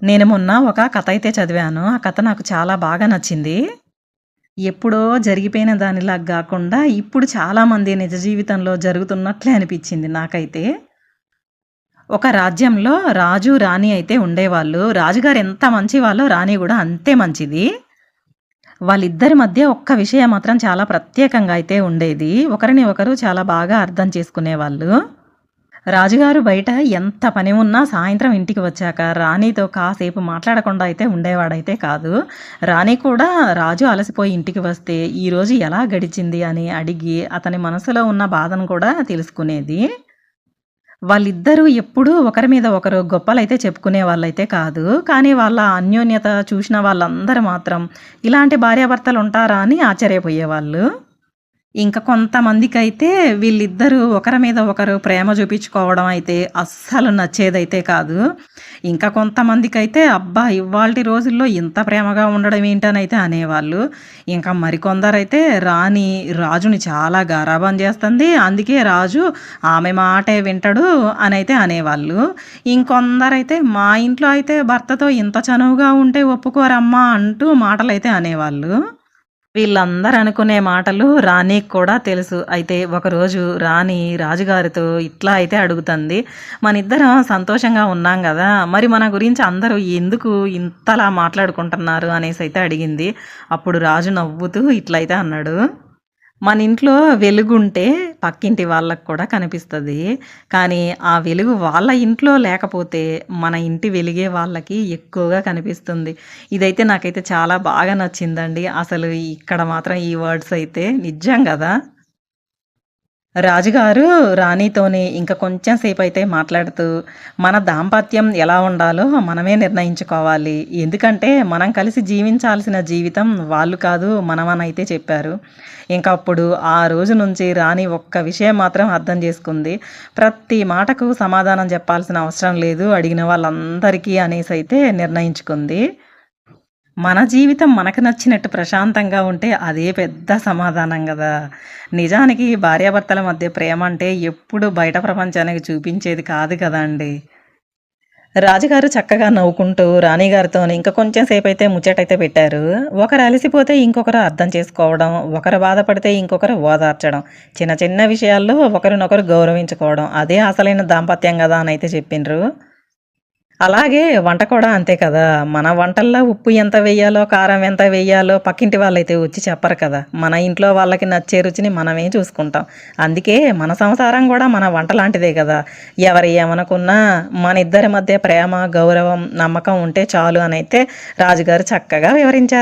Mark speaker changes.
Speaker 1: నేను మొన్న ఒక కథ అయితే చదివాను. ఆ కథ నాకు చాలా బాగా నచ్చింది. ఎప్పుడో జరిగిపోయిన దానిలాగా గాకుండా, ఇప్పుడు చాలామంది నిజ జీవితంలో జరుగుతున్నట్లే అనిపిచ్చింది నాకైతే. ఒక రాజ్యంలో రాజు, రాణి అయితే ఉండేవాళ్ళు. రాజుగారు ఎంత మంచివాళ్ళో, రాణి గూడా అంతే మంచిది. వాళ్ళిద్దరి మధ్య ఒక్క విషయం మాత్రం చాలా ప్రత్యేకంగా అయితే ఉండేది. ఒకరిని ఒకరు చాలా బాగా అర్థం చేసుకునేవాళ్ళు. రాజుగారు బయట ఎంత పని ఉన్నా సాయంత్రం ఇంటికి వచ్చాక రాణితో కాసేపు మాట్లాడకుండా అయితే ఉండేవాడైతే కాదు. రాణి కూడా రాజు అలసిపోయి ఇంటికి వస్తే ఈరోజు ఎలా గడిచింది అని అడిగి అతని మనసులో ఉన్న బాధను కూడా తెలుసుకునేది. వాళ్ళిద్దరూ ఎప్పుడూ ఒకరి మీద ఒకరు గొప్పలైతే చెప్పుకునే వాళ్ళైతే కాదు. కానీ వాళ్ళ అన్యోన్యత చూసిన వాళ్ళందరూ మాత్రం ఇలాంటి భార్యాభర్తలు ఉంటారా అని ఆశ్చర్యపోయేవాళ్ళు. ఇంక కొంతమందికైతే వీళ్ళిద్దరూ ఒకరి మీద ఒకరు ప్రేమ చూపించుకోవడం అయితే అస్సలు నచ్చేదైతే కాదు. ఇంకా కొంతమందికైతే అబ్బా! ఇవాల్టి రోజుల్లో ఇంత ప్రేమగా ఉండడం ఏంటనైతే అనేవాళ్ళు. ఇంకా మరికొందరైతే రాణి రాజుని చాలా గారాబం చేస్తుంది. అందుకే రాజు ఆమె మాటే వింటడు అనైతే అనేవాళ్ళు. ఇంకొందరైతే మా ఇంట్లో అయితే భర్తతో ఇంత చనువుగా ఉంటే ఒప్పుకోరమ్మా అంటూ మాటలైతే అనేవాళ్ళు. వీళ్ళందరూ అనుకునే మాటలు రాణికి కూడా తెలుసు. అయితే ఒకరోజు రాణి రాజుగారితో ఇట్లా అయితే అడుగుతుంది. "మనిద్దరం సంతోషంగా ఉన్నాం గదా! మరి మన గురించి అందరూ ఎందుకు ఇంతలా మాట్లాడుకుంటున్నారు?" అనేసైతే అడిగింది. అప్పుడు రాజు నవ్వుతూ ఇట్లయితే అన్నాడు. మన ఇంట్లో వెలుగుంటే పక్కింటి వాళ్ళకి కూడా కనిపిస్తది. కానీ ఆ వెలుగు వాళ్ళ ఇంట్లో లేకపోతే మన ఇంటి వెలుగే వాళ్ళకి ఎక్కువగా కనిపిస్తుంది. ఇదైతే నాకైతే చాలా బాగా నచ్చిందండి. అసలు ఇక్కడ మాత్రం ఈ వర్డ్స్ అయితే నిజం గదా! రాజుగారు రాణితోని ఇంక కొంచెం సేపయితే మాట్లాడుతూ, మన దాంపత్యం ఎలా ఉండాలో మనమే నిర్ణయించుకోవాలి. ఎందుకంటే, మనం కలిసి జీవించాల్సిన జీవితం వాళ్ళు కాదు మనమనైతే చెప్పారు. ఇంకప్పుడు ఆ రోజు నుంచి రాణి ఒక్క విషయం మాత్రం అర్థం చేసుకుంది. ప్రతి మాటకు సమాధానం చెప్పాల్సిన అవసరం లేదు అడిగిన వాళ్ళందరికీ అనేసైతే నిర్ణయించుకుంది. మన జీవితం మనకు నచ్చినట్టు ప్రశాంతంగా ఉంటే అదే పెద్ద సమాధానం గదా! నిజానికి భార్యాభర్తల మధ్య ప్రేమ అంటే ఎప్పుడు బయట ప్రపంచానికి చూపించేది కాదు కదండీ! రాజుగారు చక్కగా నవ్వుకుంటూ రాణిగారితోని ఇంక కొంచెం సేపయితే ముచ్చటైతే పెట్టారు. ఒకరు అలసిపోతే ఇంకొకరు అర్థం చేసుకోవడం, ఒకరు బాధపడితే ఇంకొకరు ఓదార్చడం, చిన్న చిన్న విషయాల్లో ఒకరినొకరు గౌరవించుకోవడం అదే అసలైన దాంపత్యం గదా! అనైతే చెప్పిండ్రు. అలాగే వంట కూడా అంతే కదా! మన వంటల్లో ఉప్పు ఎంత వెయ్యాలో, కారం ఎంత వెయ్యాలో పక్కింటి వాళ్ళైతే వచ్చి చెప్పరు కదా! మన ఇంట్లో వాళ్ళకి నచ్చే రుచిని మనమే చూసుకుంటాం. అందుకే మన సంసారం గూడా మన వంట లాంటిదే గదా! ఎవరు ఏమనుకున్నా మన ఇద్దరి మధ్య ప్రేమ, గౌరవం, నమ్మకం ఉంటే చాలు అనైతే రాజుగారు చక్కగా వివరించారు.